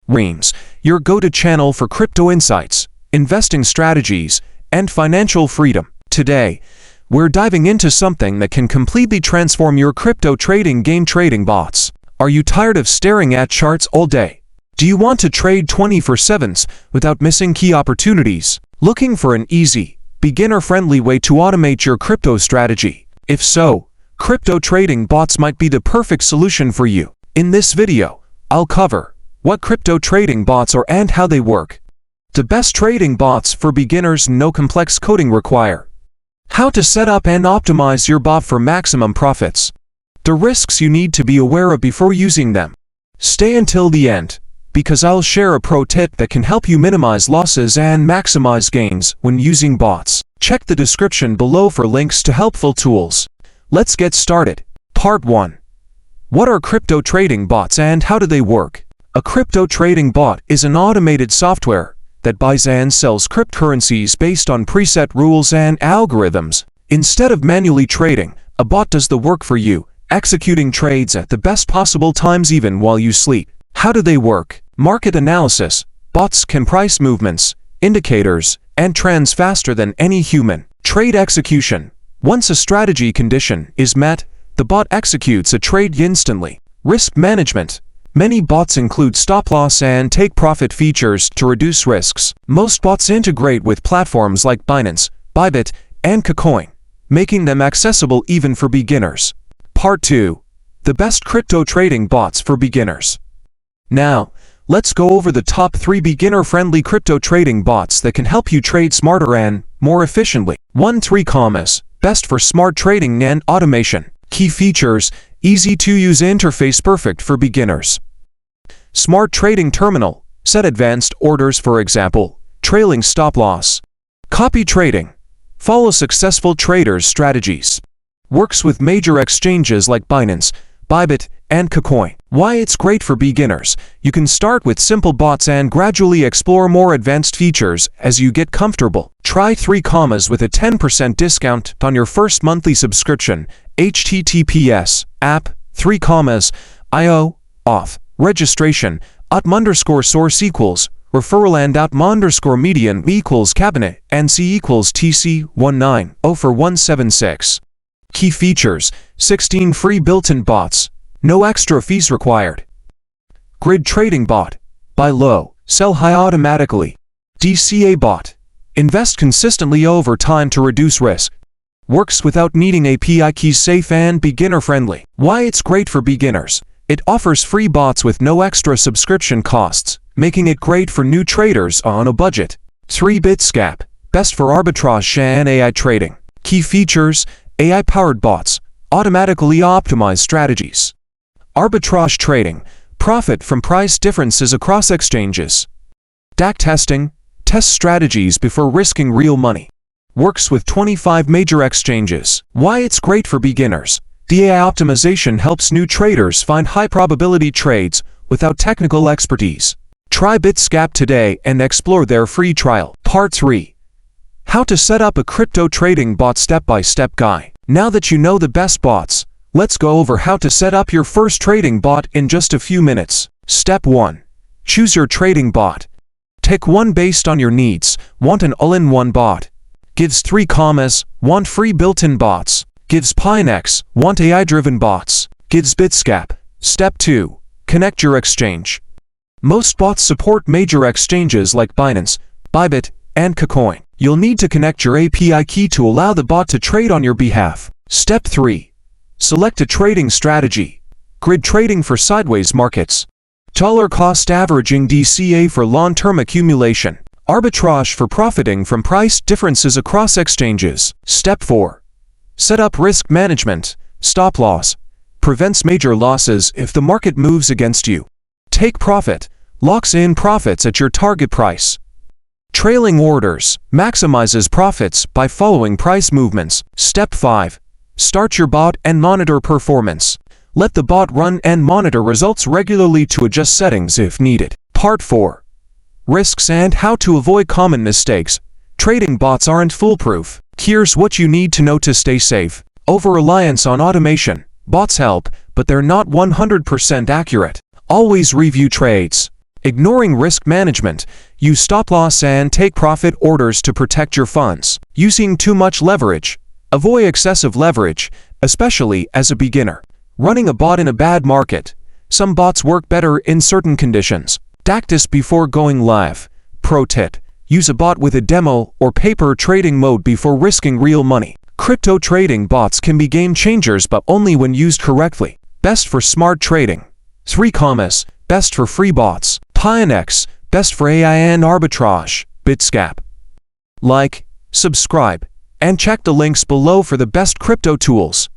Reams, your go-to channel for crypto insights, investing strategies, and financial freedom. Today, we're diving into something that can completely transform your crypto trading game: trading bots. Are you tired of staring at charts all day? Do you want to trade 24/7 without missing key opportunities? Looking for an easy, beginner-friendly way to automate your crypto strategy? If so, crypto trading bots might be the perfect solution for you. In this video, I'll cover what crypto trading bots are and how they work, the best trading bots for beginners, no complex coding required, how to set up and optimize your bot for maximum profits, the risks you need to be aware of before using them. Stay until the end, because I'll share a pro tip that can help you minimize losses and maximize gains when using bots. Check the description below for links to helpful tools. Let's get started. Part 1. What are crypto trading bots and how do they work? A crypto trading bot is an automated software that buys and sells cryptocurrencies based on preset rules and algorithms. Instead of manually trading, a bot does the work for you, executing trades at the best possible times even while you sleep. How do they work? Market analysis. Bots can price movements, indicators, and trends faster than any human. Trade execution. Once a strategy condition is met, the bot executes a trade instantly. Risk management. Many bots include stop-loss and take-profit features to reduce risks. Most bots integrate with platforms like Binance, Bybit, and KuCoin, making them accessible even for beginners. Part 2. The best crypto trading bots for beginners. Now, let's go over the top 3 beginner-friendly crypto trading bots that can help you trade smarter and more efficiently. 1. 3 commas. Best for smart trading and automation. Key features: easy-to-use interface, perfect for beginners. Smart trading terminal. Set advanced orders, for example, trailing stop-loss. Copy trading. Follow successful traders' strategies. Works with major exchanges like Binance, Bybit, and KuCoin. Why it's great for beginners. You can start with simple bots and gradually explore more advanced features as you get comfortable. Try 3 commas with a 10% discount on your first monthly subscription. https app 3 commas io off. Registration @_source equals referral and @_median equals cabinet and c equals tc 1904176. Key features: 16 free built-in bots, no extra fees required. Grid trading bot. Buy low, sell high automatically. DCA bot. Invest consistently over time to reduce risk. Works without needing API keys, safe and beginner-friendly. Why it's great for beginners. It offers free bots with no extra subscription costs, making it great for new traders on a budget. 3 Bitscap. Best for arbitrage and AI trading. Key features: AI-powered bots, automatically optimize strategies. Arbitrage trading. Profit from price differences across exchanges. DAC testing. Test strategies before risking real money. Works with 25 major exchanges. Why it's great for beginners. The AI optimization helps new traders find high-probability trades without technical expertise. Try Bitscap today and explore their free trial. Part 3. How to set up a crypto trading bot, step-by-step guide. Now that you know the best bots, let's go over how to set up your first trading bot in just a few minutes. Step 1. Choose your trading bot. Pick one based on your needs. Want an all-in-one bot? Gives 3 commas. Want free built-in bots? Gives Pinex. Want AI-driven bots? Gives Bitscap. Step 2. Connect your exchange. Most bots support major exchanges like Binance, Bybit, and KuCoin. You'll need to connect your API key to allow the bot to trade on your behalf. Step 3. Select a trading strategy. Grid trading for sideways markets. Dollar cost averaging, DCA for long-term accumulation. Arbitrage for profiting from price differences across exchanges. Step 4. Set up risk management. Stop loss. Prevents major losses if the market moves against you. Take profit. Locks in profits at your target price. Trailing orders. Maximizes profits by following price movements. Step 5. Start your bot and monitor performance. Let the bot run and monitor results regularly to adjust settings if needed. Part 4. Risks and how to avoid common mistakes. Trading bots aren't foolproof. Here's what you need to know to stay safe. Over-reliance on automation. Bots help, but they're not 100% accurate. Always review trades. Ignoring risk management. Use stop-loss and take-profit orders to protect your funds. Using too much leverage. Avoid excessive leverage, especially as a beginner. Running a bot in a bad market. Some bots work better in certain conditions. Practice before going live. Pro tip: use a bot with a demo or paper trading mode before risking real money. Crypto trading bots can be game changers, but only when used correctly. Best for smart trading. 3 commas. Best for free bots. Pinex, best for AI and arbitrage. Bitscap. Like, subscribe, and check the links below for the best crypto tools.